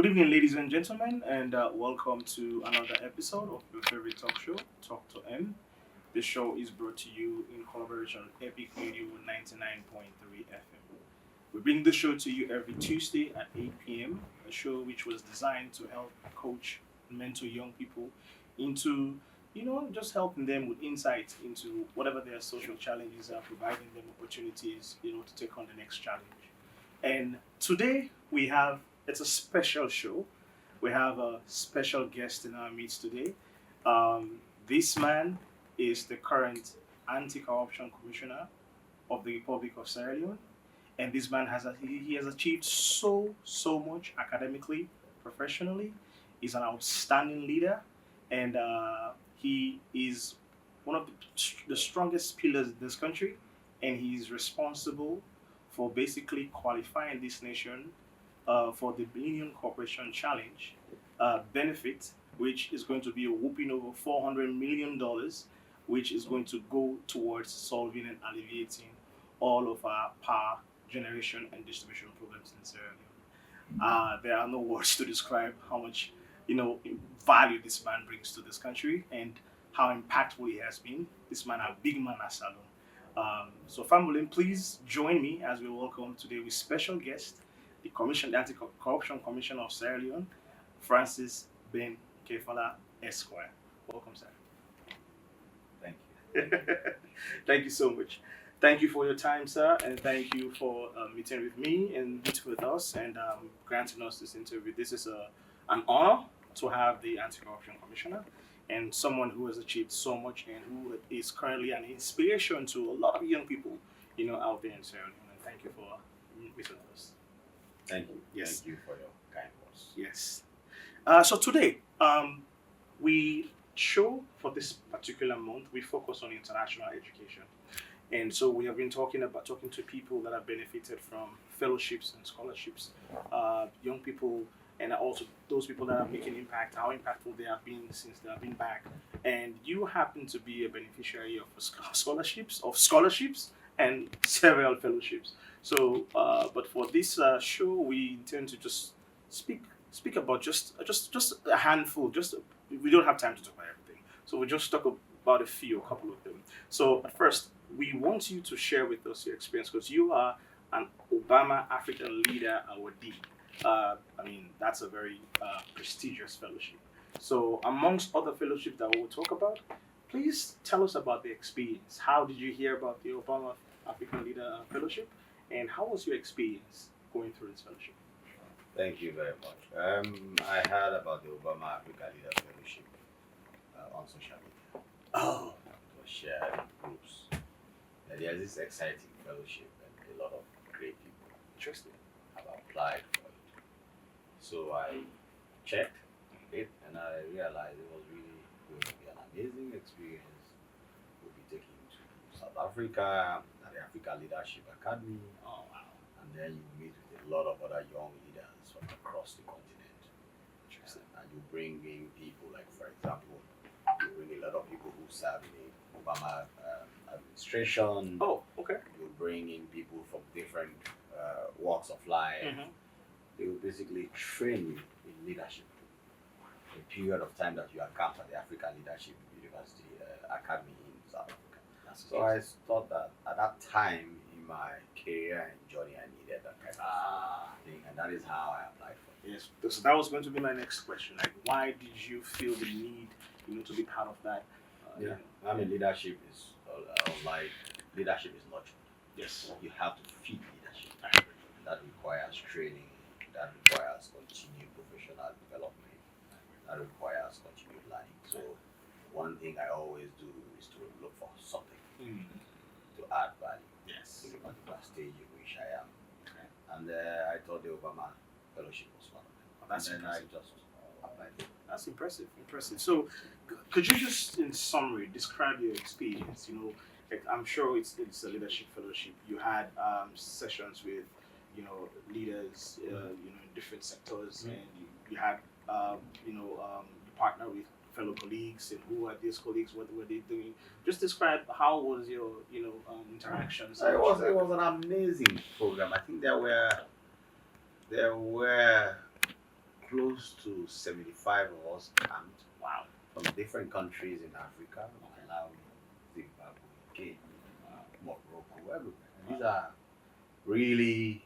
Good evening, ladies and gentlemen, and welcome to another episode of your favorite talk show, Talk to M. This show is brought to you in collaboration with Epic Radio 99.3 FM. We bring the show to you every Tuesday at 8 p.m., a show which was designed to help coach and mentor young people into, just helping them with insight into whatever their social challenges are, providing them opportunities, to take on the next challenge. And today we have it's a special show. We have a special guest in our midst today. This man is the current anti-corruption commissioner of the Republic of Sierra Leone, and this man he has achieved so much academically, professionally. He's an outstanding leader, and he is one of the strongest pillars in this country, and he is responsible for basically qualifying this nation for the Millennium Corporation Challenge benefit, which is going to be a whooping over $400 million, which is going to go towards solving and alleviating all of our power generation and distribution problems in Sierra Leone. There are no words to describe how much value this man brings to this country and how impactful he has been. This man, a big man, as salon. So, family, please join me as we welcome today with special guest, the Anti-Corruption Commissioner of Sierra Leone, Francis Ben Kaifala Esq. Welcome, sir. Thank you. Thank you so much. Thank you for your time, sir, and thank you for meeting with me and meeting with us and granting us this interview. This is an honor to have the Anti-Corruption Commissioner and someone who has achieved so much and who is currently an inspiration to a lot of young people, out there in Sierra Leone. And thank you for meeting with us. Thank you. Yes. Thank you for your kind words. Yes. So today, we show for this particular month, we focus on international education. And so we have been talking to people that have benefited from fellowships and scholarships, young people, and also those people that are making impact, how impactful they have been since they have been back. And you happen to be a beneficiary of scholarships and several fellowships. So, but for this show, we intend to just speak about just a handful. We don't have time to talk about everything, so we just talk about a couple of them. So, at first, we want you to share with us your experience because you are an Obama African Leader Awardee. That's a very prestigious fellowship. So, amongst other fellowships that we will talk about, please tell us about the experience. How did you hear about the Obama African Leader Fellowship? And how was your experience going through this fellowship? Thank you very much. I heard about the Obama Africa Leader Fellowship on social media. Oh, It was shared in groups. And there's this exciting fellowship, and a lot of great people interesting. have applied for it. So I checked it, and I realized it was really going to be an amazing experience. We'll be taking you to South Africa, at the Africa Leadership Academy. Oh, wow. And then you meet with a lot of other young leaders from across the continent. Interesting. And you bring in people like, for example, you bring a lot of people who serve in the Obama administration. Oh, okay. You bring in people from different walks of life. Mm-hmm. They will basically train you in leadership. A period of time that you are camped at the African Leadership University Academy in South Africa. So I thought that at that time in my career and journey, I needed that kind of thing, and that is how I applied for it. Yes. So that was going to be my next question. Like, why did you feel the need, to be part of that? Leadership is leadership is nurtured. Yes. You have to feed leadership. That requires training. That requires continued professional development. That requires continued learning. So, one thing I always do is to look for something to add value. Yes. To the particular stage in which I am. Okay. And I thought the Obama Fellowship was one of them. That's and then I impressive. just applied. That's impressive. So, could you just, in summary, describe your experience? I'm sure it's a leadership fellowship. You had sessions with, leaders, in different sectors, and you had, you partner with fellow colleagues, and who are these colleagues? What were they doing? Just describe how was your, interactions. It was an amazing program. I think there were close to 75 of us camped. Wow. From different countries in Africa, Malawi, Zimbabwe, Kenya, Morocco, everywhere. And these are really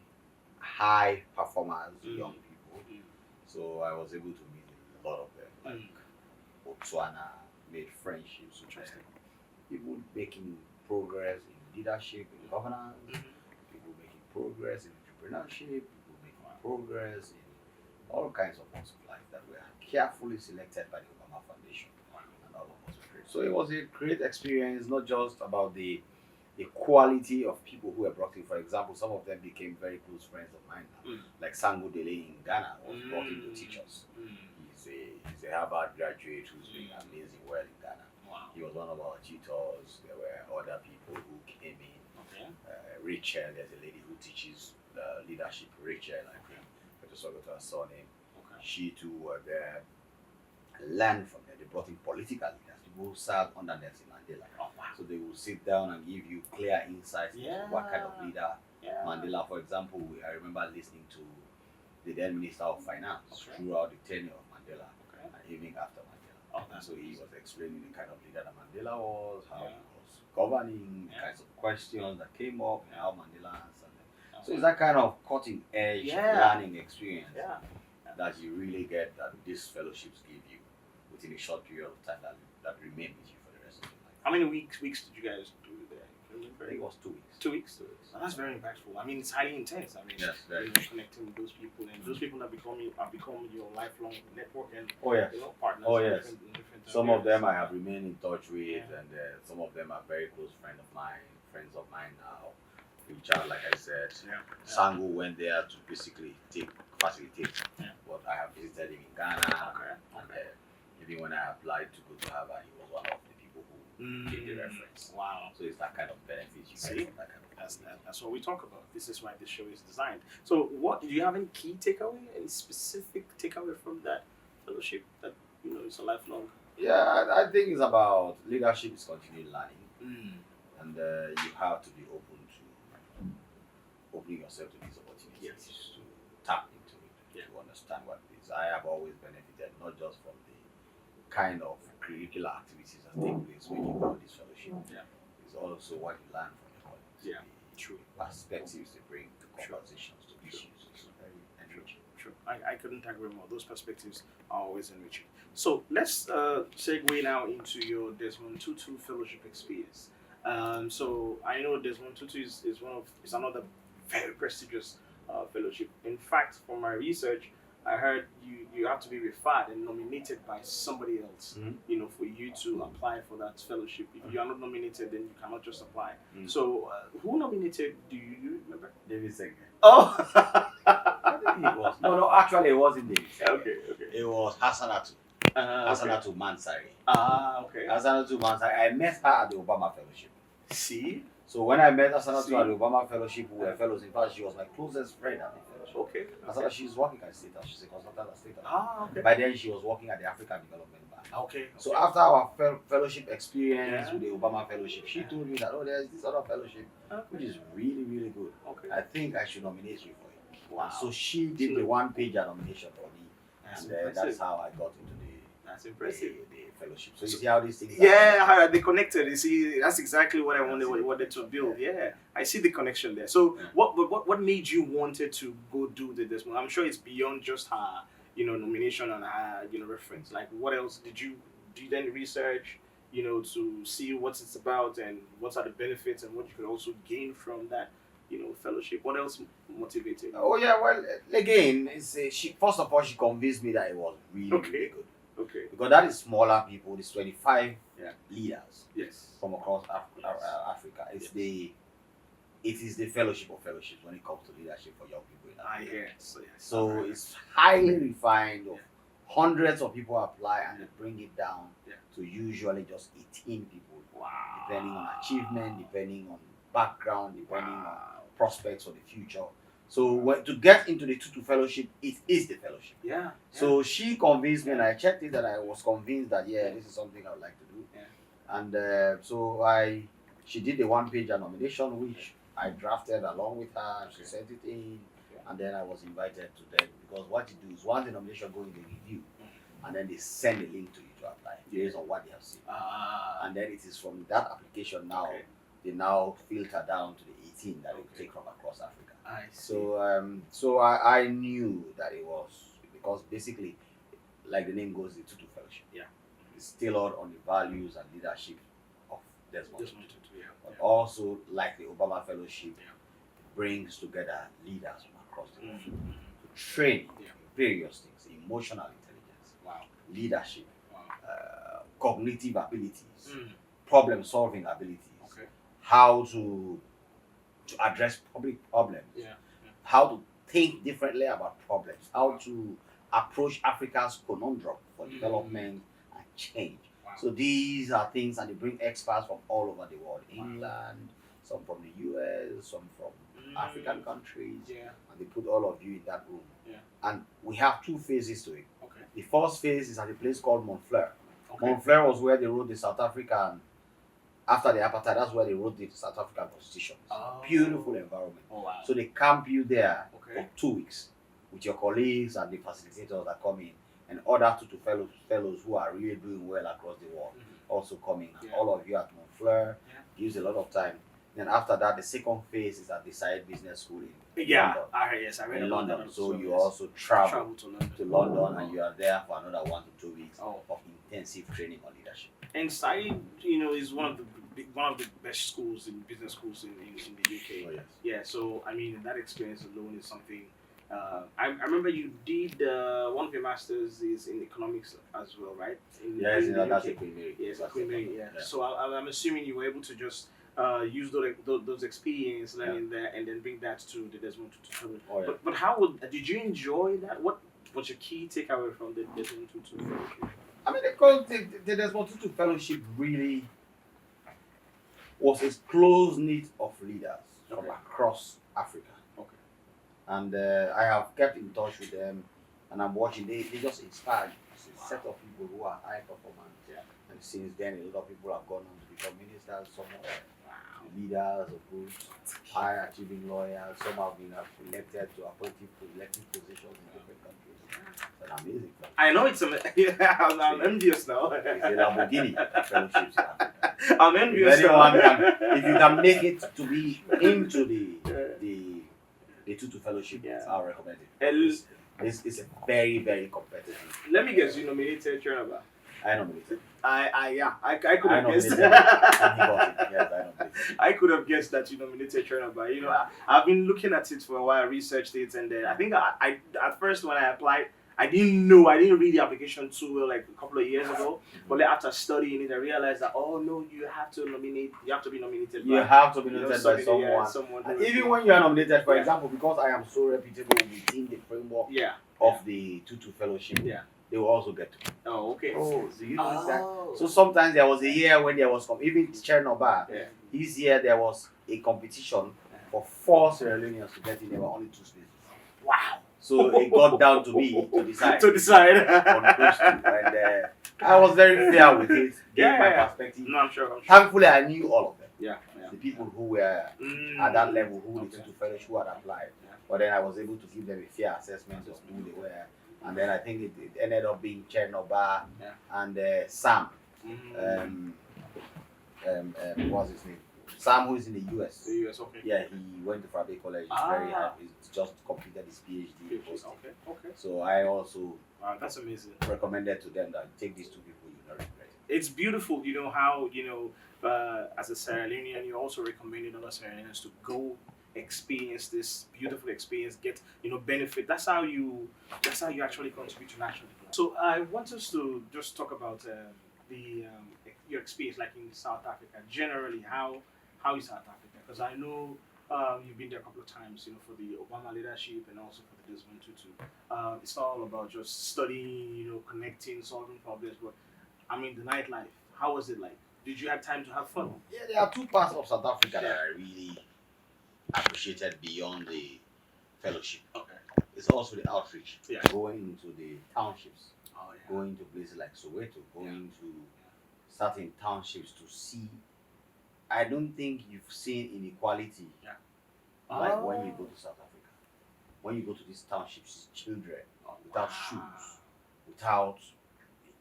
high performers, young people. So I was able to meet a lot of them, like Botswana, made friendships with them. People making progress in leadership, in governance, people making progress in entrepreneurship, people making progress in all kinds of walks of life that were carefully selected by the Obama Foundation. And all of us were great. So it was a great experience, not just about the quality of people who were brought in. For example, some of them became very close friends of mine now. Like Sango Dele in Ghana was brought in to teach us. He's a Harvard graduate who's doing amazing well in Ghana. Wow. He was one of our tutors. There were other people who came in. Rachel, there's a lady who teaches leadership, Rachel, I think. I just forgot her surname. She too were there. Learned from them. They brought in political leaders, people who served under Nelson Mandela. So they will sit down and give you clear insights into what kind of leader Mandela, for example, I remember listening to the then Minister of Finance throughout the tenure of Mandela and even after Mandela. So he was explaining the kind of leader that Mandela was, how he was governing, the kinds of questions that came up, and how Mandela answered them. So it's that kind of cutting edge learning experience that you really get, that these fellowships give you within a short period of time that remain with you for the rest of your life. How many weeks did you guys do there? I think it was 2 weeks. 2 weeks. Oh, that's very impactful. I mean, it's highly intense. I mean, connecting with those people, and those people that become your lifelong network and partners. Oh yes. Different some of them I have remained in touch with, and some of them are very close friends of mine now. Which are, like I said, Sango went there to basically facilitate. But I have visited him in Ghana, and even when I applied to go to Harvard, he was one of the people who gave the reference. Wow. So it's that kind of benefit you get from that kind of that's what we talk about. This is why this show is designed. So what do you have any key takeaway, any specific takeaway from that fellowship that it's a lifelong? Yeah, I think it's about leadership is continuing learning. And you have to be open to opening yourself to these opportunities to tap into it, to understand what it is. I have always benefited not just from the kind of curricular activities that take place when you go on this fellowship. It's also what you learn from the colleagues. True. Perspectives they bring to conversations, to issues. It's very enriching. True. I couldn't agree more. Those perspectives are always enriching. So let's segue now into your Desmond Tutu fellowship experience. So I know Desmond Tutu is another very prestigious fellowship. In fact, from my research, I heard you have to be referred and nominated by somebody else, for you to apply for that fellowship. If you are not nominated, then you cannot just apply. So who nominated? Do you remember? David Senge. Oh, I think it was. No, actually, it wasn't David Senge. Okay. It was Hassanatu. Hassanatu Mansari. Okay. Hassanatu Mansari. I met her at the Obama Fellowship. See? So when I met Hassanatu at the Obama Fellowship, we were fellows. In fact, she was my closest friend at the fellowship. Okay. Hassanatu, she's working at State. She's a consultant at State. Okay. By then, she was working at the African Development Bank. Okay. So after our fellowship experience with the Obama Fellowship, she told me that, there's this other fellowship, which is really, really good. Okay. I think I should nominate you for it. Wow. So she did the one-pager nomination for me. And that's how I got into the fellowship. So you see how these things how they connected. You see, that's exactly what I wanted to build. Yeah, I see the connection there. So what made you wanted to go do the Desmond? I'm sure it's beyond just her, nomination and her, reference. Like, what else did you then research, to see what it's about and what are the benefits and what you could also gain from that, fellowship? What else motivated? Oh yeah, well, again, she first of all she convinced me that it was really good. Okay. Because that is smaller people. It's 25 leaders from across Africa. It is the fellowship of fellowships when it comes to leadership for young people in Africa. So it's highly refined. Hundreds of people apply and they bring it down to usually just 18 people. Wow. Depending on achievement, depending on background, depending on prospects for the future. So to get into the Tutu fellowship, it is the fellowship. So she convinced me, and I checked it, and I was convinced that this is something I would like to do. And so she did the one-pager nomination, which I drafted along with her. She sent it in, and then I was invited to then because what you do is once the nomination goes in the review, and then they send a link to you to apply based on what they have seen. And then it is from that application now, they now filter down to the 18 that they take from across Africa. I see. So I knew that it was, because basically, like the name goes, the Tutu Fellowship. Yeah. It's tailored on the values and leadership of Desmond Tutu. But Yeah. also, like the Obama Fellowship, brings together leaders from across the world to train various things: emotional intelligence, leadership, cognitive abilities, problem-solving abilities, how to address public problems, how to think differently about problems, how to approach Africa's conundrum for development and change. So these are things, and they bring experts from all over the world: England, some from the US, some from African countries, and they put all of you in that room. And we have two phases to it. The first phase is at a place called Montfleur. Montfleur was where they wrote the South African, after the apartheid, that's where they wrote the South African Constitution. Beautiful environment. So they camp you there for 2 weeks with your colleagues and the facilitators that come in, and other Tutu fellows who are really doing well across the world also coming. All of you at Montfleur, use a lot of time. Then after that, the second phase is at the Side Business School in London. I read in about London. that. So you also travel to to London, and you are there for another 1 to 2 weeks of intensive training on leadership. And Side, is one of the best schools in business schools in the UK. Oh, yes. Yeah. So I mean, that experience alone is something. I remember you did one of your masters is in economics as well, right? Yes, in that's UK. a Queen Mary. Yes, Queen Mary. Yeah. So I'm assuming you were able to just use those experience learning there and then bring that to the Desmond Tutu. Oh, yeah. But how did you enjoy that? What was your key takeaway from the Desmond Tutu fellowship? I mean, because the Desmond Tutu Fellowship really was a close knit of leaders from across Africa. And I have kept in touch with them, and I'm watching. They just inspired a set of people who are high performance. And since then, a lot of people have gone on to become ministers, some are leaders of groups, high achieving lawyers. Some have been elected to elected positions in different countries. It's an amazing thing. I know it's I'm envious now. It's a Lamborghini fellowships in Africa. I'm envious if you can make it to be into the Tutu Fellowship, I'll recommend it. It's a very, very competitive. Let me guess, you nominated Chernobyl. I nominated. I could have guessed. And he got it. Yes, I nominated. I could have guessed that you nominated Chernobyl. I've been looking at it for a while, researched it, and I think I at first when I applied, I didn't read the application too well, like a couple of years ago. But after studying it, I realized that you have to be nominated. You have to be nominated by someone. And even when you are nominated, for example, because I am so reputable within the framework of the Tutu Fellowship, they will also get to. Oh, okay. Oh, so you know that. So sometimes there was a year when there was even Chernobyl. This year there was a competition for 4 Sierra Leoneans to get in. There were only 2 spaces. Wow. So it got down to me to decide. On those 2, and I was very fair with it. Gave my perspective. No, I'm sure. Thankfully, I knew all of them. The people who were at that level, who the Tutu Fellowship, who had applied. But then I was able to give them a fair assessment of who they were. And then I think it ended up being Chernobyl and Sam. What's his name? Sam, who is in the US. The US, okay. Yeah, he went to Fulbright College. He's very happy. He's just completed his PhD. Okay. So I also that's amazing. recommended to them that take these 2 people, you not regret it. It's beautiful, how as a Sierra Leonean, you also recommended other Sierra Leoneans to go experience this beautiful experience, get benefit. That's how you actually contribute to national development. So I want us to just talk about your experience, like in South Africa. Generally, how is South Africa? Because I know you've been there a couple of times, for the Obama leadership and also for the Desmond Tutu. It's not all about just studying, connecting, solving problems, but I mean the nightlife. How was it like? Did you have time to have fun? Yeah, there are 2 parts of South Africa that I really appreciated beyond the fellowship. Okay. It's also the outreach. Going into the townships. Going to places like Soweto, going to certain townships to see. I don't think you've seen inequality like when you go to South Africa. when you go to these townships, children without shoes, without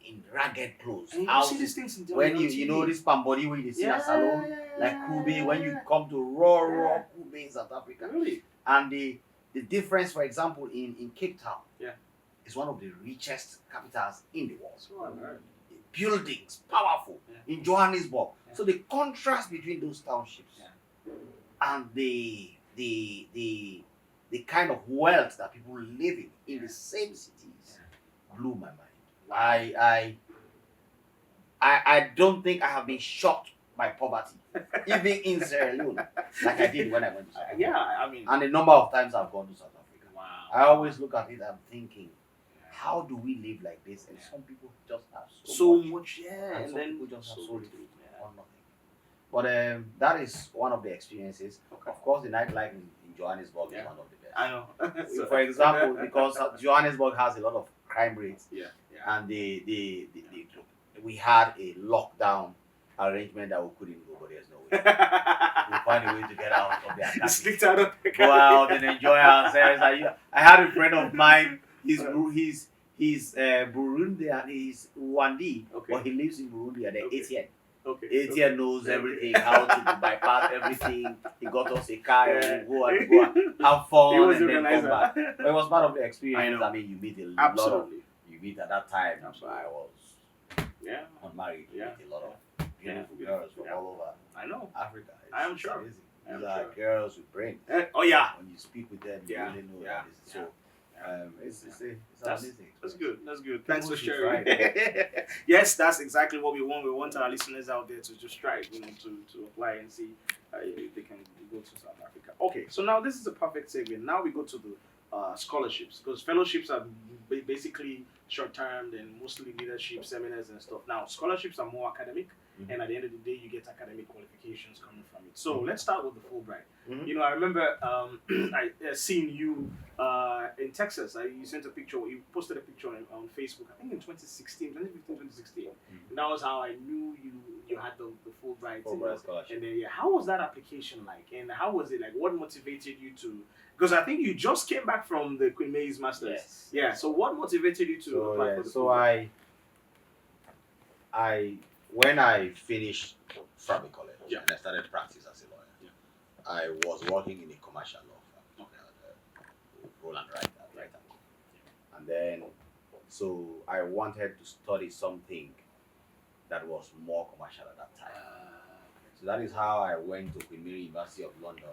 in ragged clothes. And you see these things when you know this pambody where you see a salon like Kube, when you come to raw Kube in South Africa. Really? And the difference, for example, in Cape Town, Yeah, is one of the richest capitals in the world. So I've heard. Buildings, powerful. Yeah. In Johannesburg. Yeah. So the contrast between those townships and the kind of wealth that people live in the same cities blew my mind. I don't think I have been shocked by poverty, even in Sierra Leone, like I did when I went to South Africa. Yeah, I mean, And the number of times I've gone to South Africa. wow. I always look at it and thinking, how do we live like this? And some people just have so much, yeah, and and some then people just have so little yeah. or nothing. But that is one of the experiences. Okay. Of course, the nightlife in Johannesburg is one of the best. I know. So for example, because Johannesburg has a lot of crime rates, Yeah. and we had a lockdown arrangement that we couldn't go, but there's no way. We find a way to get out of the academy. Slipped out of the Go out and enjoy ourselves. I had a friend of mine. He's Burundi and he's Rwandi, Okay. but he lives in Burundi and then Okay. ATN. Okay. ATN knows everything, how to bypass everything. He got us a car and go and have fun He was and then come organizer. back. But it was part of the experience. I know. I mean, you meet a lot of, Absolutely. you meet at that time. Absolutely. I was Yeah. unmarried. You Yeah. meet a lot of beautiful girls from all over I know. Africa. I am It's sure. amazing. I am These are sure. girls with brains. Oh yeah. When you speak with them, Yeah. you really know Yeah. that this is so. It's That's- amazing. That's good. That's good. Thanks for People should sharing. try Yes, that's exactly what we want. We want our listeners out there to just try, to apply and see if they can go to South Africa. Okay, so now this is a perfect segue. Now we go to the scholarships, because fellowships are basically short-term and mostly leadership seminars and stuff. Now scholarships are more academic, and at the end of the day, you get academic qualifications coming from it. So let's start with the Fulbright. Mhm. I remember I seen you in Texas. You sent a picture. You posted a picture on Facebook. I think in 2016, 2015, 2016. And that was how I knew you had the Fulbright. Fulbright scholarship. And then how was that application like? And how was it like? What motivated you to? Because I think you just came back from the Queen May's Masters. Yes. Yeah. So what motivated you to apply for the So Fulbright? when I finished Fulbright College Yeah. and I started practice as a lawyer, I was working in a commercial law firm. Roland Wright. And then, so I wanted to study something that was more commercial at that time. So that is how I went to Queen Mary University of London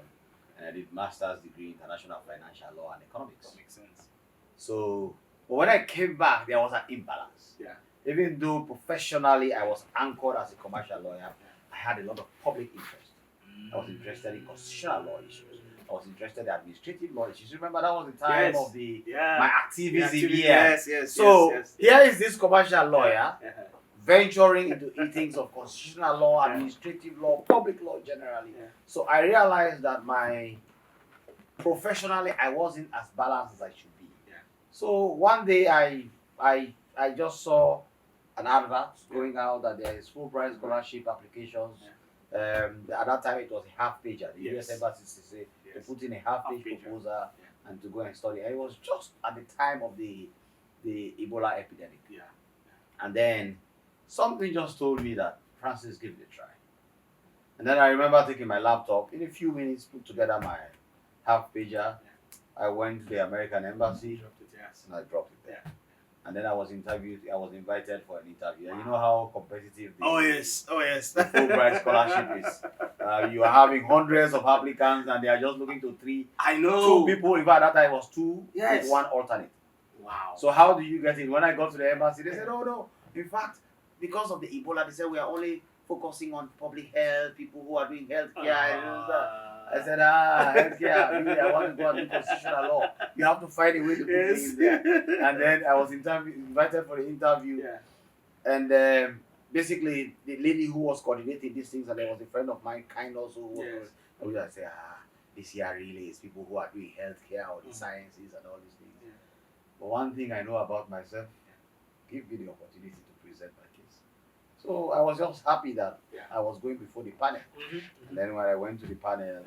and I did master's degree in international financial law and economics. That makes sense. So, but when I came back, there was an imbalance. Yeah. Even though professionally I was anchored as a commercial lawyer, I had a lot of public interest. I was interested in constitutional law issues. I was interested in administrative law issues. Remember, that was the time of my activism here. Yes. So here is this commercial lawyer Yeah. venturing into things of constitutional law, administrative law, public law generally. Yeah. So I realized that professionally I wasn't as balanced as I should be. Yeah. So one day I just saw an advert going out that there is Fulbright scholarship applications. At that time it was a half pager. The US Embassy say they put in a half page proposal and to go and study. And it was just at the time of the Ebola epidemic. Yeah. And then something just told me that Francis, give it a try. And then I remember taking my laptop, in a few minutes put together my half pager. I went to the American Embassy and I dropped it there. And then I was invited for an interview. And you know how competitive the Fulbright scholarship is. You are having hundreds of applicants and they are just looking to two people. In fact, that time was two with one alternate. Wow. So how do you get in? When I got to the embassy, they said, oh no. In fact, because of the Ebola, they said we are only focusing on public health, people who are doing healthcare. I said, healthcare, really, I want to go and do constitutional law. You have to find a way to put me in there. And then I was invited for the interview. Yeah. And basically, the lady who was coordinating these things, and there was a friend of mine, kind also, who was, and we just say, this here really is people who are doing healthcare or the sciences and all these things. Yeah. But one thing I know about myself, give me the opportunity to present my case. So I was just happy that I was going before the panel. And then when I went to the panel,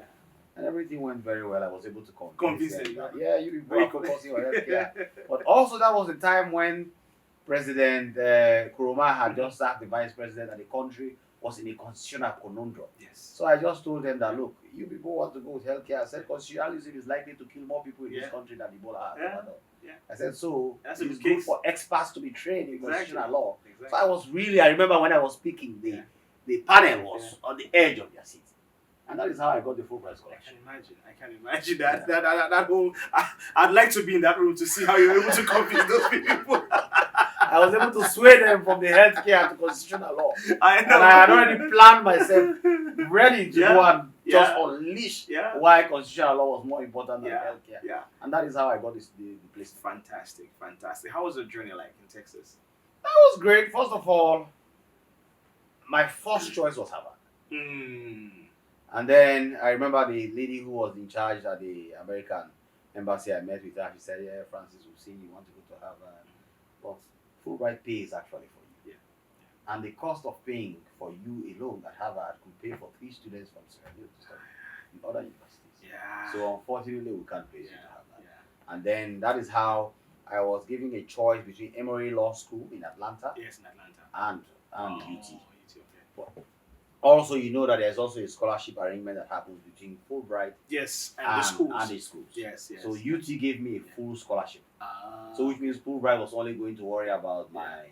And everything went very well. I was able to Convince them them. that, you people Very are focusing on healthcare. But also that was the time when President Kuruma had just sacked the vice president and the country was in a constitutional conundrum. Yes. So I just told them that, look, you people want to go with healthcare. I said constitutionalism is likely to kill more people in this country than Ebola has ever done. Yeah. I said, so That's it's good for experts to be trained in constitutional law. Exactly. So I remember when I was speaking, the panel was on the edge of their seat. And that is how I got the Fulbright Scholar. I can imagine that whole. I'd like to be in that room to see how you're able to convince those people. I was able to sway them from the healthcare to constitutional law. I know. And I had already planned myself, ready to go and just unleash why constitutional law was more important than healthcare. Yeah. And that is how I got the place. Fantastic. How was the journey like in Texas? That was great. First of all, my first choice was Harvard. And then I remember the lady who was in charge at the American embassy, I met with her. She said, yeah, Francis, we've seen you want to go to Harvard. But Fulbright pays actually for you. Yeah. And the cost of paying for you alone at Harvard could pay for 3 students from Sierra Leone to study in other universities. Yeah. So unfortunately, we can't pay you to Harvard. Yeah. And then that is how I was given a choice between Emory Law School in Atlanta. Yes, in Atlanta. And UT. UT, okay. But also, you know that there's also a scholarship arrangement that happens between Fulbright and the schools. Yes. So UT gave me a full scholarship. So which means Fulbright was only going to worry about my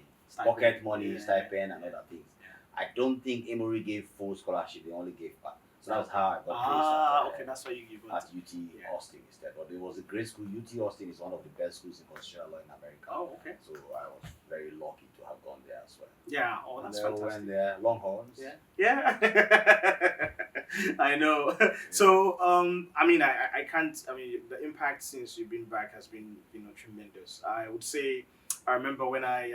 pocket money, stipend, and other things. Yeah. I don't think Emory gave full scholarship. They only gave part. So that's how I got placed that's why you give at UT Austin instead. But it was a great school. UT Austin is one of the best schools in constitutional law in America. Oh, okay. So I was very lucky to have gone there as well. Yeah, that's fantastic. Went there, Longhorns. Yeah. I know. So, I can't. The impact since you've been back has been, tremendous. I would say, I remember when I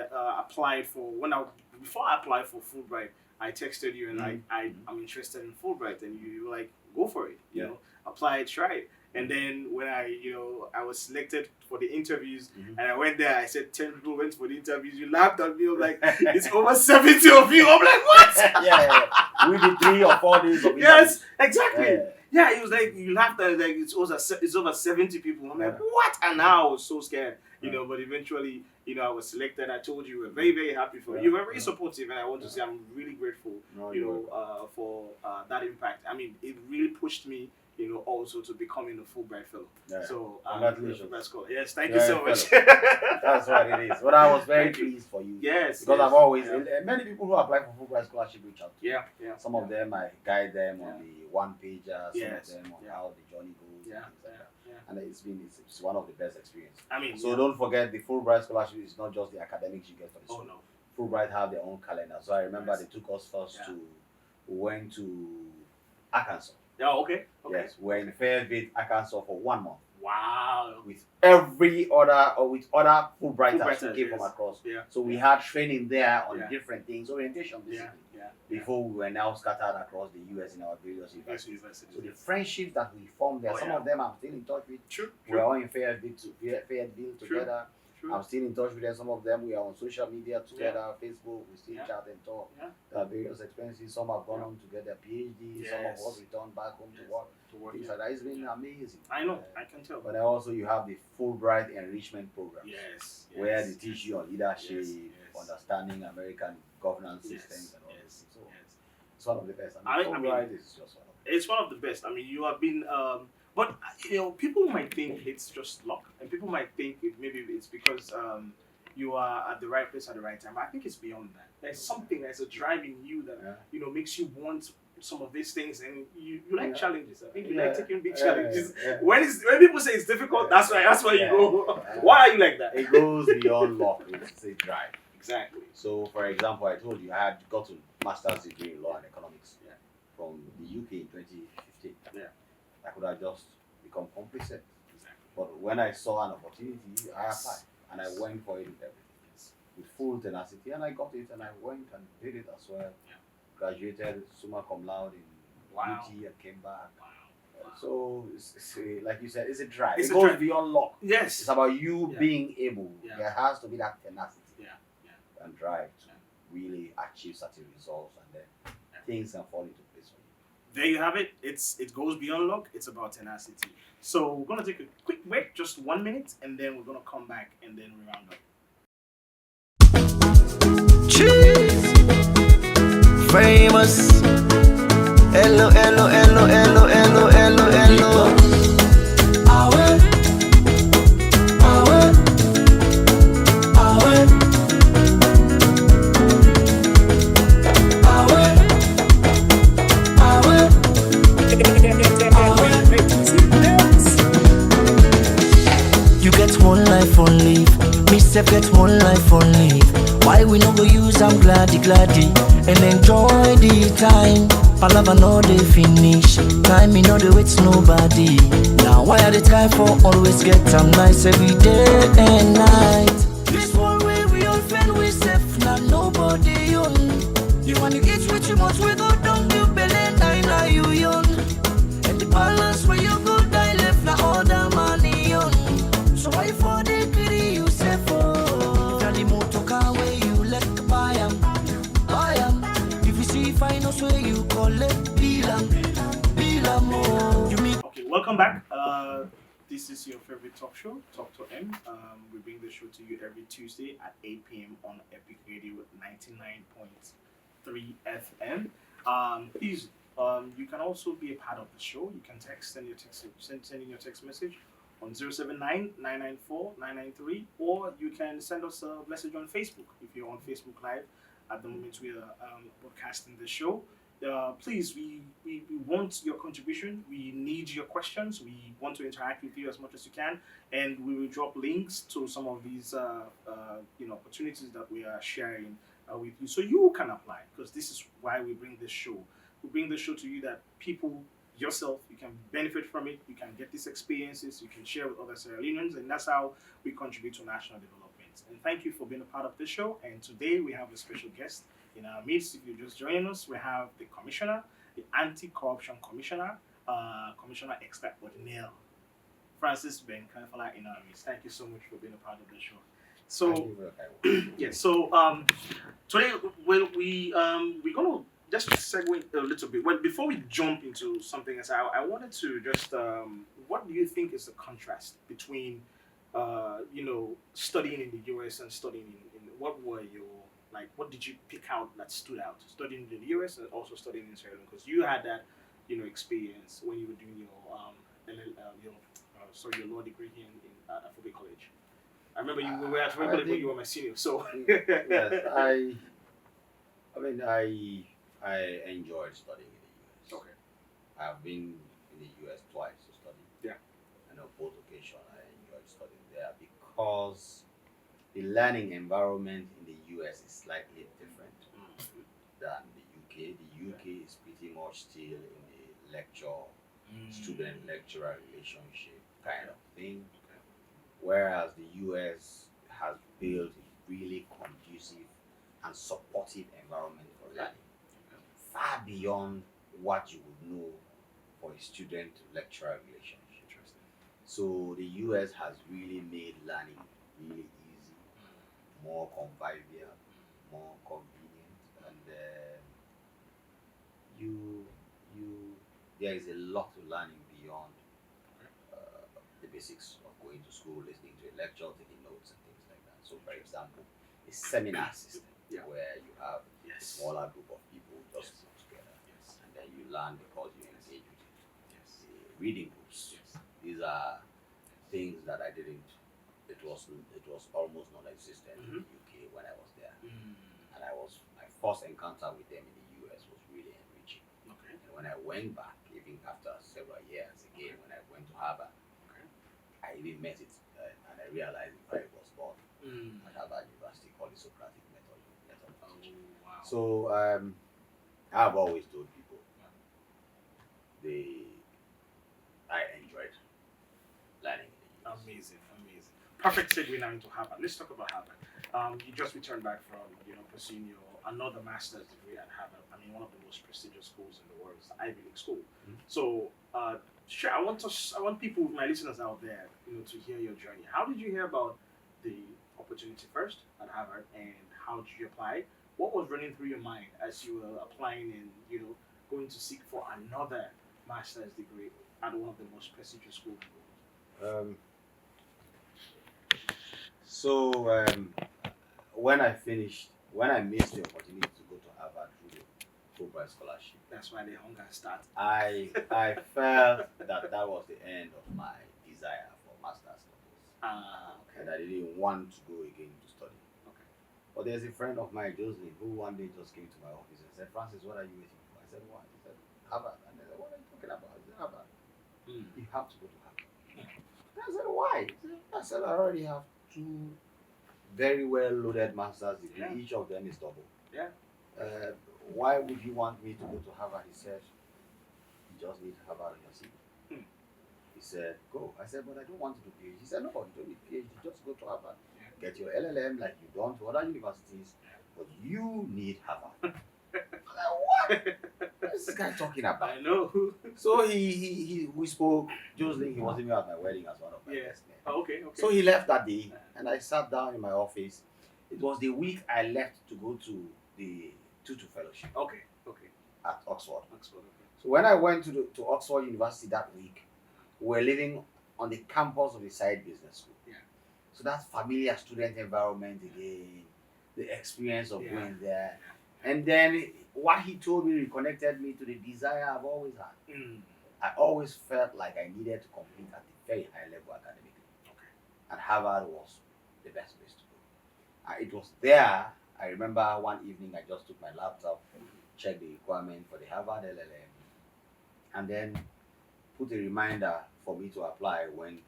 before I applied for Fulbright, I texted you and I'm interested in Fulbright, and you were like, go for it. You know, apply it, try it. And then when I was selected for the interviews, and I went there, I said 10 people went for the interviews. You laughed at me. I'm like, it's over 70 of you. I'm like, what? We did 3 or 4 days of interviews. Yes, exactly. Yeah, it was like, you laughed at it, like it's over 70 people. I'm like, what? And now I was so scared, but eventually, I was selected. I told you, we were very, very happy for you. You were very supportive, and I want to say I'm really grateful, for that impact. It really pushed me, also to becoming a Fulbright fellow. Yeah. So, congratulations. Fulbright Scholar. Yes, thank you so much. That's what it is. But I was very pleased for you. Yes. Because I've always, many people who apply for Fulbright Scholarship reach out to me. Yeah. Some of them, I guide them on the one-pager, some of them on how the journey goes. Yeah. And it's one of the best experiences. So don't forget, the Fulbright Scholarship is not just the academics you get for the school. Oh, no. Fulbright have their own calendar. So I remember they took us first we went to Arkansas. Oh, okay. Yes, we're in Fayetteville, Arkansas for 1 month. Wow. With with other Fulbrighters who came from across. Yeah. So we had training there on different things, orientation basically. Yeah. Before we were now scattered across the US in our various universities. So the friendships that we formed there, some of them I'm still in touch with. True. We're all in Fayetteville together. True. I'm still in touch with them. Some of them we are on social media together, Facebook, we still chat and talk. There are various experiences. Some have gone on to get their PhD, some of us returned back home to work. Things like that. It's been amazing. I know, I can tell. But then also you have the Fulbright enrichment program. Yes. Where they teach you on leadership, understanding American governance systems and all this. So it's one of the best. Fulbright is just one of the best. It's one of the best. You have been but people might think it's just luck, and people might think maybe it's because you are at the right place at the right time. But I think it's beyond that. There's something, there's a drive in you that makes you want some of these things, and you like challenges. I think you like taking big challenges. When people say it's difficult, that's why you go. Why are you like that? It goes beyond luck. It's a drive. Exactly. So, for example, I told you I had got a master's degree in law and economics from the UK in 2015. Yeah. I could have just become complacent. Exactly. But when I saw an opportunity, I applied and I went for it with everything, with full tenacity, and I got it, and I went and did it as well. Yeah. Graduated summa cum laude in UT and came back. Wow. So, it's like you said, it's a drive. It goes beyond luck. Yes. It's about you being able. Yeah. There has to be that tenacity and drive to Yeah. really achieve certain results, and then things can fall into place for you. there you have it. It goes beyond luck. It's about tenacity. So we're gonna take a quick break, just 1 minute, and then we're gonna come back and then we round up. Cheese. Famous. Hello, hello, hello, hello, hello, hello, hello. Awe, awe, awe, awe, awe, awe. You get one life only. Me self get one life only. Why we no go use am gladdy and enjoy the time? Palava no dey finish, time me no dey wait nobody. Now why I dey try for always get am nice every day and night? This one way we all friend we safe, now nobody own. You want to eat with you much we go down you belly now you young. And the balance where you go die left now all the money on. So why for the greedy you say for? The motor car where you let buy am. If you see finance where you collect bilam, oh. You mean Okay, welcome back. This is your favorite talk show, Talk to M. We bring the show to you every Tuesday at 8 p.m. on Epic Radio 99.3 FM. Please, you can also be a part of the show. You can send in your text message on 079-994-993, or you can send us a message on Facebook if you're on Facebook Live. At the moment, we are broadcasting the show. Please, we want your contribution. We need your questions. We want to interact with you as much as you can, and we will drop links to some of these opportunities that we are sharing with you, so you can apply. Because this is why we bring this show. We bring the show to you that people yourself you can benefit from it. You can get these experiences. You can share with other Sierra Leoneans, and that's how we contribute to national development. And thank you for being a part of this show. And today we have a special guest in our midst. If you're just joining us, we have the commissioner, the anti-corruption commissioner, Commissioner Expert Ordinary Francis Ben Kaifala in our midst. Thank you so much for being a part of the show. So yeah, so today we're gonna just segue a little bit. Well, before we jump into something else, I wanted to just what do you think is the contrast between studying in the US and studying in what were your what did you pick out that stood out studying in the US and also studying in Sierra Leone, because you had that experience when you were doing your law degree here at Fulbright College. I remember you were at Fulbright when you were my senior. So yes, I enjoyed studying in the US. Okay. I've been in the US twice to study. Yeah. And on both occasions I enjoyed studying there because the learning environment in the US is slightly different than the UK. The UK is pretty much still in the student-lecturer relationship kind of thing. Okay. Whereas the US has built a really conducive and supportive environment for learning, far beyond what you would know for a student-lecturer relationship. So the US has really made learning really easy, more convivial, more convenient, and there is a lot to learning beyond the basics of going to school, listening to a lecture, taking notes, and things like that. So, for example, a seminar system where you have a smaller group of people just put together, and then you learn because you engage with it. Reading books. These are things that I didn't. It was almost non-existent in the UK when I was there, and my first encounter with them in the US was really enriching. Okay. And when I went back, even after several years again, when I went to Harvard, I even met it, and I realized why it was born at Harvard University called the Socratic method of teaching. Wow. So I've always told people I enjoyed learning in the US. Amazing. Perfect segue now into Harvard. Let's talk about Harvard. You just returned back from pursuing another master's degree at Harvard. I mean, one of the most prestigious schools in the world, is the Ivy League school. So, sure, I want people, my listeners out there, to hear your journey. How did you hear about the opportunity first at Harvard, and how did you apply? What was running through your mind as you were applying and going to seek for another master's degree at one of the most prestigious schools in the world? When I missed the opportunity to go to Harvard through the Fulbright Scholarship, That's why the hunger starts. I felt that was the end of my desire for master's studies, Okay. and I didn't want to go again to study. Okay. But there's a friend of mine, Jocelyn, who one day just came to my office and said, "Francis, what are you waiting for?" I said, "What?" He said, "Harvard." And I said, "What are you talking about?" He said, "Harvard. You have to go to Harvard." I said, "Why?" I said, "I already have two very well loaded master's degrees. Yeah. Each of them is double. Yeah. Why would you want me to go to Harvard?" He said, "You just need Harvard on your CV." He said, "Go." I said, "But I don't want to do PhD." He said, "No, you don't need PhD. Just go to Harvard. Get your LLM like you've done to other universities, but you need Harvard." I said, "What? What is this guy talking about?" I know. So we spoke. Jocelyn, he was even at my wedding as one of my guests. Okay. So he left that day, and I sat down in my office. It was the week I left to go to the Tutu Fellowship Okay. at Oxford. Okay. So when I went to Oxford University that week, we were living on the campus of the Side Business School. Yeah. So that familiar student environment again, the experience of going there. And then what he told me reconnected me to the desire I've always had. I always felt like I needed to complete at a very high level academically. Okay. And Harvard was the best place to go. It was there. I remember one evening I just took my laptop, checked the requirement for the Harvard LLM, and then put a reminder for me to apply when,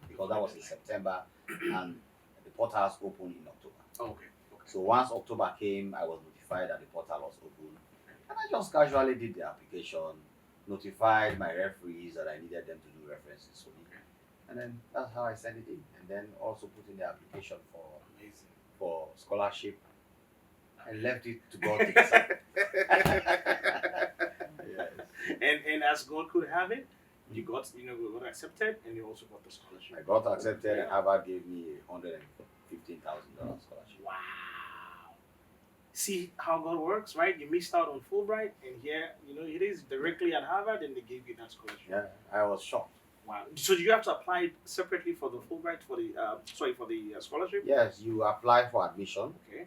because that was in September, and the portals opened in October. Okay. So once October came, I was notified that the portal was open, and I just casually did the application, notified my referees that I needed them to do references for me, and then that's how I sent it in, and then also put in the application for scholarship, and left it to God to decide. Yes. And as God could have it, you got accepted, and you also got the scholarship. I got accepted, and Harvard gave me $115,000 scholarship. Wow. See how God works, right? You missed out on Fulbright, and here, it is directly at Harvard, and they gave you that scholarship. Yeah, I was shocked. Wow. So do you have to apply separately for the Fulbright, for the scholarship? Yes, you apply for admission, Okay.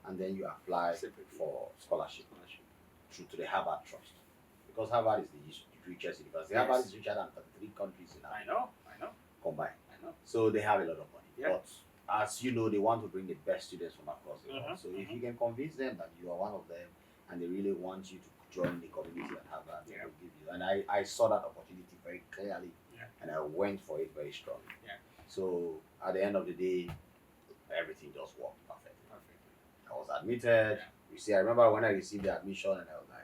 and then you apply Separately. for scholarship through to the Harvard Trust, because Harvard is the richest university. Yes. Harvard is richer than 33 countries in I Africa know. combined. I know. So they have a lot of money. Yeah. But as you know, they want to bring the best students from across the world. Mhm, So if you can convince them that you are one of them, and they really want you to join the community at Harvard, they will give you. And I saw that opportunity very clearly, and I went for it very strongly. Yeah. So at the end of the day, everything just worked perfectly. I was admitted. You see, I remember when I received the admission, and I was like,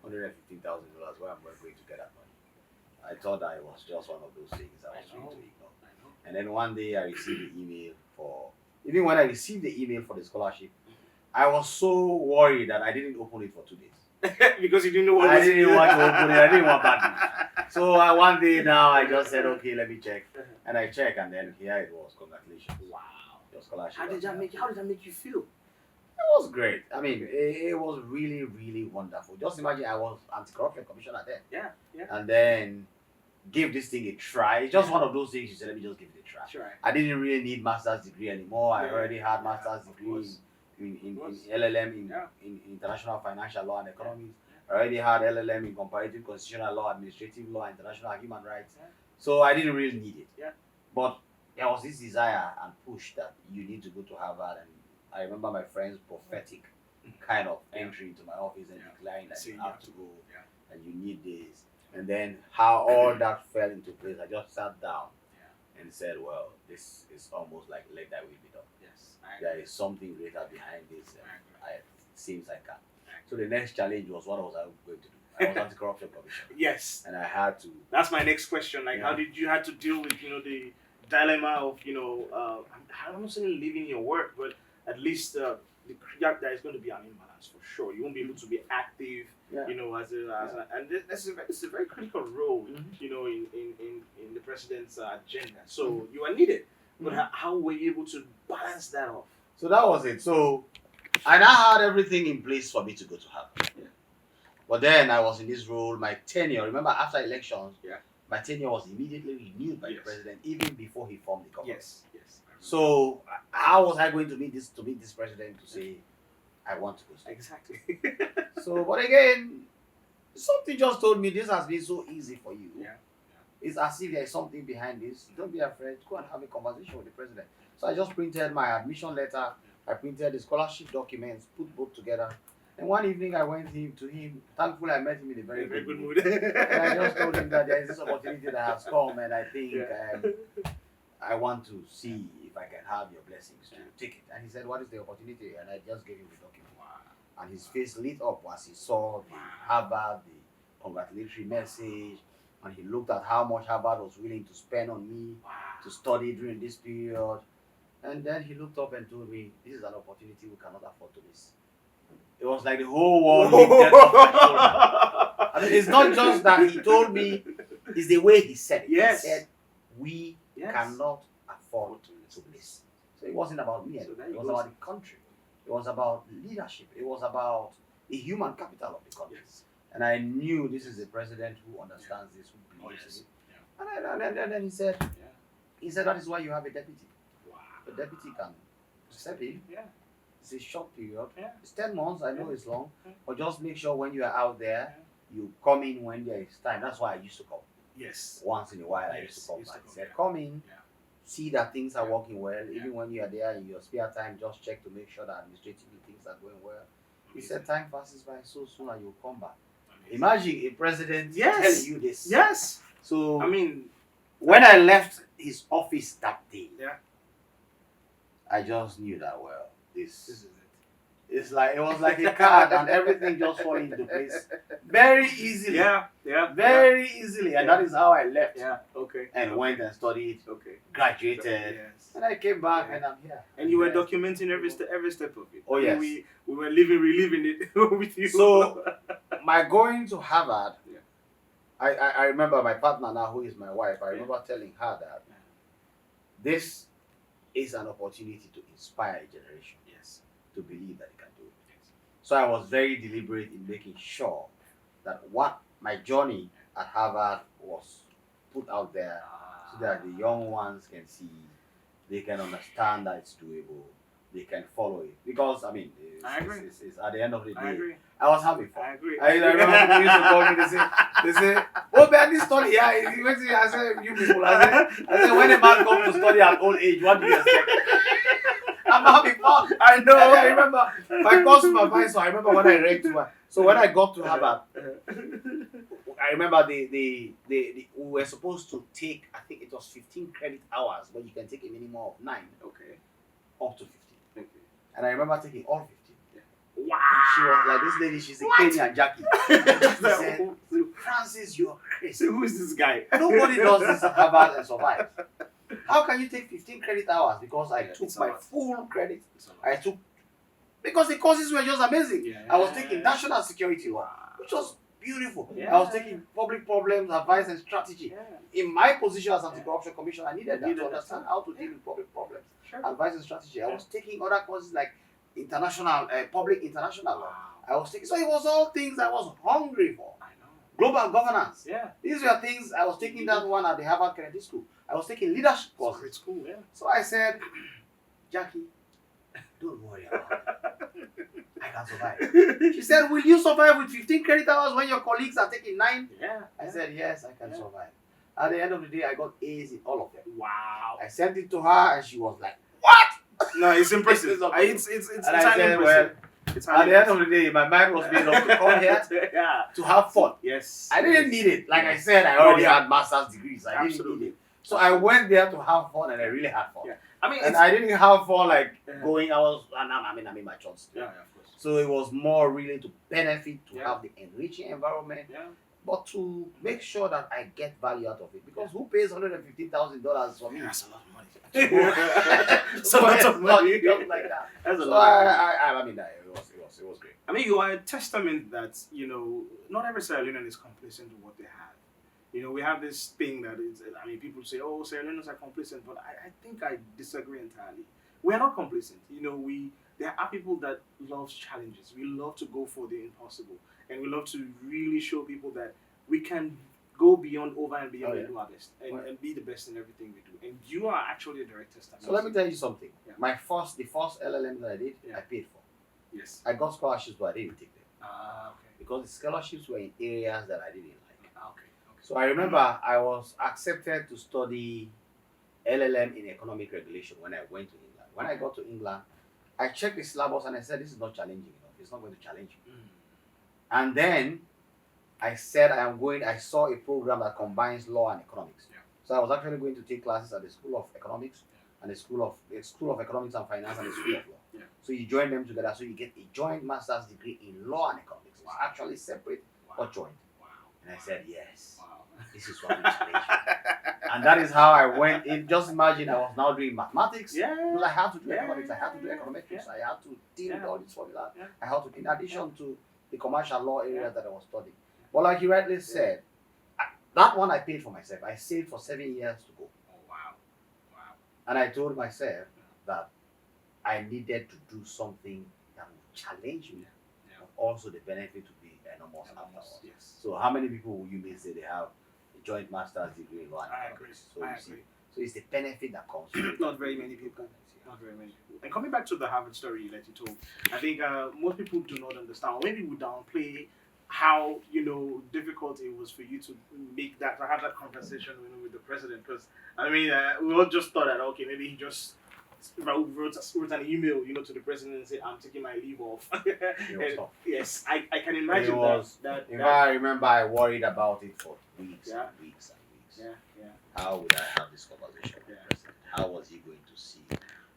$115,000. Where am I going to get that money? I thought that it was just one of those things I was going to ignore. And then one day I received the email even when I received the email for the scholarship, I was so worried that I didn't open it for 2 days. Because you didn't know what I didn't want to open it. I didn't want bad news. So one day now I just said, okay, let me check. And I checked, and then here it was. Congratulations. Wow. Your scholarship. How did that make you feel? It was great. I mean, it was really, really wonderful. Just imagine I was anti-corruption commissioner then. Yeah. And then give this thing a try. It's just one of those things you said, let me just give it a try. Sure. I didn't really need master's degree anymore. I already had master's degree in LLM in international financial law and economics. I already had LLM in comparative constitutional law, administrative law, international human rights. So I didn't really need it. But there was this desire and push that you need to go to Harvard, and I remember my friend's prophetic kind of entry into my office and declaring that you have to go and you need this. And then how all that fell into place, I just sat down and said, well, this is almost like let that will be done. Yes. There is something greater behind this, and it seems I can. So the next challenge was, what was I going to do? I was anti-corruption commissioner. Yes. And I had to. That's my next question. Like, how did you have to deal with, the dilemma of, I don't say leaving your work, but at least there is going to be an imbalance for sure. You won't be able to be active, and this is a very critical role, in the president's agenda. So you are needed. But how were you able to balance that off? So that was it. So I now had everything in place for me to go to Harvard. But then I was in this role. My tenure, remember, after elections, Yeah. my tenure was immediately renewed by the president, even before he formed the government. Yes. So how was I going to meet this president to say I want to go? Exactly. So, but again, something just told me this has been so easy for you. Yeah. It's as if there is something behind this. Don't be afraid. Go and have a conversation with the president. So I just printed my admission letter. I printed the scholarship documents, put both together. And one evening I went to him. Thankfully, I met him in a very good mood. And I just told him that there is this opportunity that has come, and I think I want to see if I can have your blessings to take it. And he said, "What is the opportunity?" And I just gave him the document. Wow. And his face lit up as he saw the Harvard, the congratulatory message, and he looked at how much Harvard was willing to spend on me to study during this period. And then he looked up and told me, "This is an opportunity we cannot afford to miss." It was like the whole world lifted off my shoulder. I mean, it's not just that he told me, it's the way he said it. Yes. He said, "We cannot afford to miss." So it wasn't about me. So it was about the country. It was about leadership. It was about the human capital of the country. Yes. And I knew this is a president who understands this, who believes in it. And then he said, that is why you have a deputy. Wow. The deputy can step in. Yeah. It's a short period. Yeah. It's 10 months. I know it's long. But just make sure when you are out there, you come in when there is time. That's why I used to come. Yes. Once in a while, I used to come. He said, "Come in, see that things are working well. Even when you are there in your spare time, just check to make sure that administratively things are going well." He said, "Time passes by so soon and you'll come back." Imagine a president telling you this. Yes. So, I mean, when I left his office that day, I just knew that, well, this is it. It was like a card and everything just fell into place very easily. Very easily. And that is how I left. And went and studied. Graduated. And I came back and I'm here. And you were documenting every step of it. Oh, yes. We were reliving it with you. So, my going to Harvard, I remember my partner now, who is my wife, I remember telling her that this is an opportunity to inspire a generation. To believe that they can do it. So I was very deliberate in making sure that what my journey at Harvard was put out there so that the young ones can see, they can understand that it's doable, they can follow it. Because, I mean, I agree. It's at the end of the day, I agree. I was having fun. I agree. I remember people used to call me, they say, "Oh, Ben, this study, I said, you people, I said, when a man comes to study at old age, what do you expect?" I'm having fun. I know. I remember my course supervisor. I remember when I read to her. So when I got to Harvard, I remember we were supposed to take, I think it was 15 credit hours, but you can take a minimum of 9. Okay. Up to 15. Okay. And I remember taking all 15. Wow. She was like, this lady, she's a Kenny and Jackie. She said, "Francis, you're crazy. Who is this guy? Nobody does this at Harvard and survive. How can you take 15 credit hours?" Because I took my full credit. Because the courses were just amazing. I was taking national security law, which was beautiful. I was taking public problems, advice and strategy. In my position as anti-corruption commissioner, I needed that to understand how to deal with public problems, advice and strategy. I was taking other courses like public international law. I was taking, so it was all things I was hungry for. Global governance. These were things I was taking. That one at the Harvard Kennedy School. I was taking leadership courses. Cool, So I said, "Jackie, don't worry about it. I can survive." She said, "Will you survive with 15 credit hours when your colleagues are taking 9? I said, "Yes, I can survive." At the end of the day, I got A's in all of them. Wow. I sent it to her and she was like, "What?" No, it's impressive. It's and I said, impressive. At the end of the day, my mind was made up to come here to have fun. Yes. I didn't need it. Like I said, I already had master's degrees. I didn't need it. So I went there to have fun, and I really had fun. I didn't have fun going. I'm in my church. Of course. So it was more really to benefit, to have the enriching environment, but to make sure that I get value out of it. Because who pays $115,000 for me? That's a lot of money. It's a lot of money. Just like that. That's a lot. It was great. I mean, you are a testament that not every Sierra Leonean is complacent to what they have. We have this thing that is, people say, "Oh, Sierra Leoneans are complacent," but I think I disagree entirely. We are not complacent. There are people that love challenges. We love to go for the impossible. and we love to really show people that we can go beyond over and beyond and do our best and be the best in everything we do. And you are actually a director. So let me tell you something. Yeah. The first LLM that I did, I paid for. Yes. I got scholarships, but I didn't take them. Okay. Because the scholarships were in areas that I didn't like. Okay. So I remember I was accepted to study LLM in economic regulation when I went to England. When I got to England, I checked the syllabus and I said, this is not challenging enough. It's not going to challenge me. And then I said I saw a program that combines law and economics. Yeah. So I was actually going to take classes at the School of Economics and the School of Economics and Finance and the School of Law. Yeah. So you join them together, so you get a joint master's degree in law and economics. It's actually separate or joint. Wow. And I said, yes, Wow. this is what will challenge me. And that is how I went in. Just imagine I was now doing mathematics. Yeah. Well, I had to do economics, I had to do econometrics, I had to deal with all these formulas. Yeah. I had to, in addition to the commercial law area that I was studying. But like you rightly said, that one I paid for myself. I saved for 7 years to go. Oh, wow. Wow. And I told myself that I needed to do something that would challenge me, but also the benefit to be enormous afterwards. Yes. So how many people you may say they have a joint master's degree in law and I economics? agree. So I you see, agree. so it's the benefit that comes from it. Not very many people. Not very many people. And coming back to the Harvard story that you told, I think most people do not understand, or maybe we downplay how difficult it was for you to have that conversation with the president. Because I mean, we all just thought that okay, maybe he just wrote an email, to the president and said, "I'm taking my leave off." Yes, I can imagine that. If I remember, I worried about it for weeks Yeah. and weeks and weeks. Yeah. How would I have this conversation with the president? How was he going to see?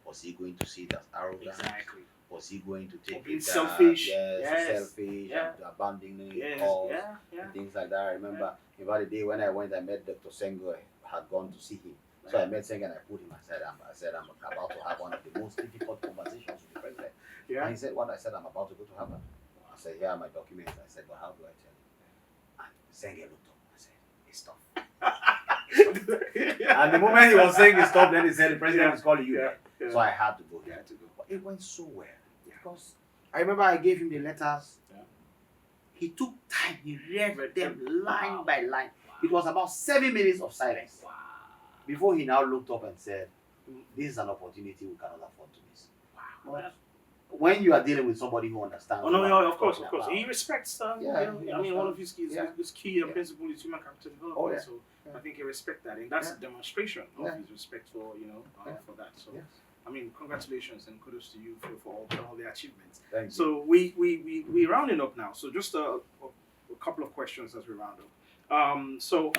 Was he going to see it as arrogance? Exactly. Was he going to take being it selfish? selfish Yeah. and abandoning Yes. cause Yeah. and things like that? I remember about the day when I went, I met Dr. Sengo. I had gone to see him. So I met Sengo and I put him aside. I said, I'm about to have one of the most difficult conversations with the president. Yeah. And he said, what? I said, I'm about to go to Harvard. I said, here are my documents. I said, but how do I tell you? And Sengo looked up. I said, it's tough. And the moment he was saying it's tough, then he said, the president is calling you. Yeah. So I had to go. Yeah, to go. But it went so well. Because I remember I gave him the letters. Yeah. He took time. He read them line by line. It was about 7 minutes of silence. Wow. Before he now looked up and said, this is an opportunity we cannot afford to miss. Wow. But when you are dealing with somebody who understands. Oh no, what yeah, I'm of course. talking about, He respects. Yeah, I mean, one of his keys, yeah. his key principle is human capital development. Oh, yeah. So Yeah. I think he respects that, and that's Yeah. a demonstration of Yeah. his respect for for that. So Yes. I mean, congratulations and kudos to you for all the achievements. Thank you. So we rounding up now. So just a couple of questions as we round up. So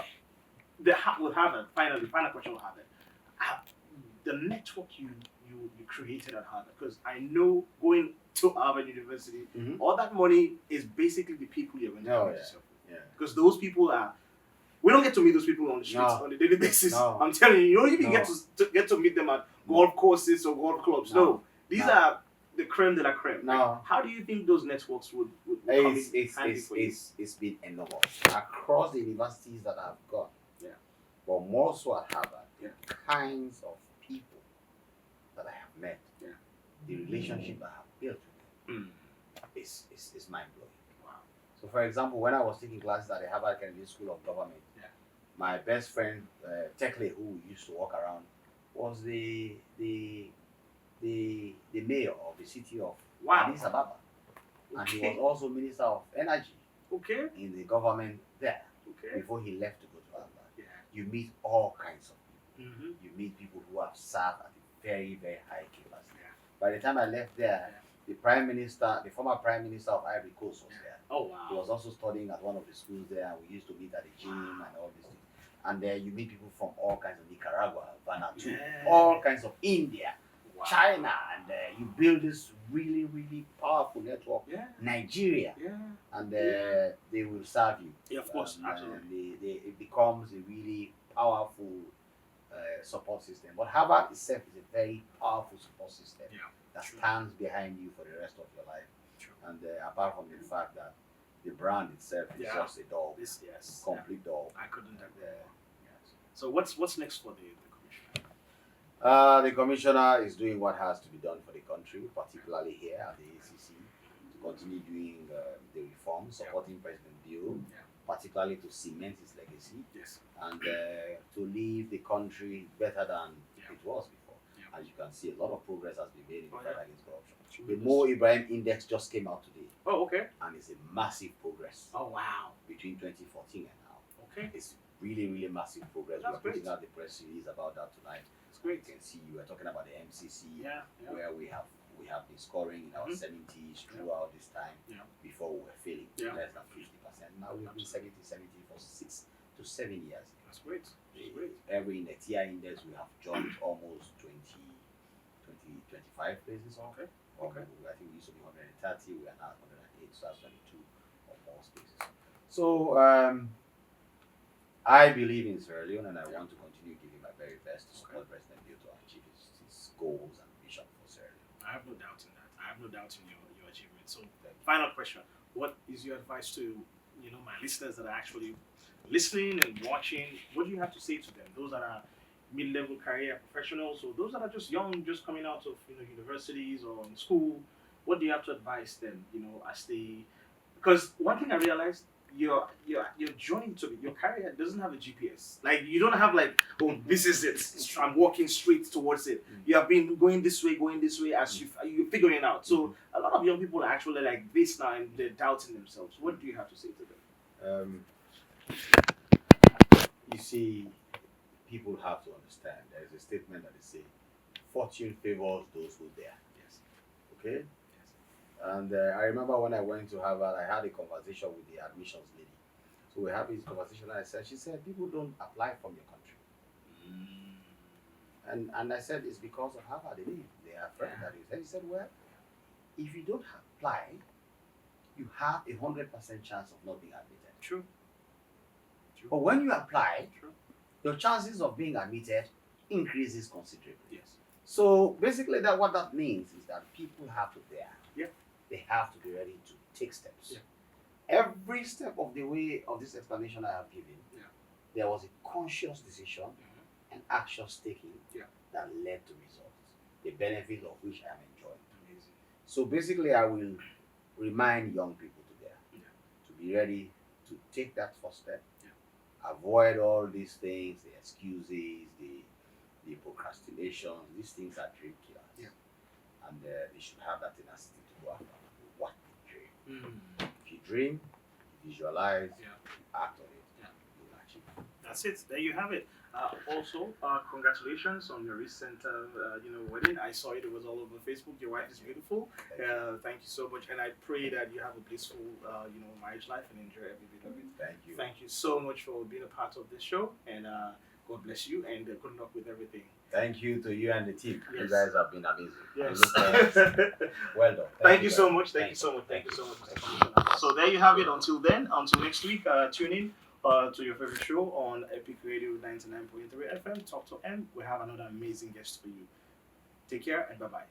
with Harvard, final question with Harvard. The network you created at Harvard, because I know going to Harvard University, Mhm. all that money is basically the people you're going to Oh, meet yeah. yourself with. Yeah. Because those people we don't get to meet those people on the streets No. on a daily basis. No. I'm telling you, you don't even No. get to meet them at golf courses or golf clubs. No, these No. are the creme de la creme. No. How do you think those networks would come in handy for you? It's been enormous across the universities that I've gone. Yeah. But more so at Harvard, Yeah. the kinds of people that I have met, Yeah. the relationship I have built with them is mind blowing. Wow. So, for example, when I was taking classes at the Harvard Kennedy School of Government, my best friend Tekle, who used to walk around, was the mayor of the city of Addis Ababa, and he was also Minister of Energy Okay. in the government there Okay. before he left to go to Harvard. Yeah. You meet all kinds of people. Mm-hmm. You meet people who have served at a very, very high capacity. Yeah. By the time I left there, the former Prime Minister of Ivory Coast was there. Oh He wow. was also studying at one of the schools there, and we used to meet at the gym and all these things. And there you meet people from all kinds of Nicaragua, Vanuatu, Yeah. all kinds of India, Wow. China, and you build this really, really powerful network. Yeah. Nigeria, Yeah. and they will serve you. Yeah, of course, And, absolutely. it becomes a really powerful support system. But Harvard itself is a very powerful support system Yeah. that True. stands behind you for the rest of your life. True. And apart from the fact that the brand itself is Yeah. just a dog, This yes. complete dog. I couldn't agree Yeah. more. Yes. So what's next for the commission? The commissioner is doing what has to be done for the country, particularly here at the ACC, to continue doing the reform, supporting President Bill, particularly to cement his legacy, and to leave the country better than it was before. As you can see, a lot of progress has been made in the fight against corruption. The Mo Ibrahim Index just came out today. Oh, okay. And it's a massive progress. Oh, wow. Between 2014 and now. Okay. It's really, really massive progress. That's We're putting out the press release about that tonight. It's great. You can see we're talking about the MCC, where we have been scoring in our 70s throughout this time. Before we were failing less than 50%. Now we've been 70 for 6 to 7 years. That's great. Every in the TI index we have jumped almost 25 places. Okay. I think we used to be 130, we are now 108, so that's 22 or more spaces. So I believe in Sierra Leone, and I want to continue giving my very best to support President Bill to achieve his goals and vision for Sierra Leone. I have no doubt in that. I have no doubt in your achievement. So, final question: what is your advice to my listeners that are actually listening and watching? What do you have to say to them? Those that are mid-level career professionals, or those that are just young, just coming out of universities or in school. What do you have to advise them? As they, because one thing I realized, your journey to your career doesn't have a GPS. Like you don't have oh, this is it. I'm walking straight towards it. You have been going this way as you're figuring it out. So a lot of young people are actually like this now, and they're doubting themselves. What do you have to say to them? You see, people have to understand. There is a statement that they say, "Fortune favors those who dare." Yes. Okay. And I remember when I went to Harvard, I had a conversation with the admissions lady. So we had this conversation, and she said, people don't apply from your country. And I said, it's because of Harvard. They are afraid that it is. And she said, well, if you don't apply, you have 100% chance of not being admitted. True. But when you apply, your chances of being admitted increases considerably. Yes. So basically, what that means is that people have to dare. Yeah. They have to be ready to take steps. Yeah. Every step of the way of this explanation I have given, there was a conscious decision and actions taken that led to results, the benefit of which I am enjoying. Amazing. So basically, I will remind young people to be ready to take that first step. Avoid all these things, the excuses, the procrastination. These things are dream killers. And they should have that tenacity to go after what they dream. If you dream, visualize, act on it, you'll achieve it. That's it. There you have it. Also, congratulations on your recent wedding. I saw it. It was all over Facebook. Your wife is beautiful. Thank you so much. And I pray that you have a blissful marriage life and enjoy every bit of it. Thank you. Thank you so much for being a part of this show. And God bless you. And good luck with everything. Thank you to you and the team. Yes. You guys have been amazing. Yes. Well done. Thank you so much. Thank you so much, Mr. Commissioner. So there you have it. Until then, until next week, tune in to your favorite show on Epic Radio 99.3 FM. Talk to M. We have another amazing guest for you. Take care and bye-bye.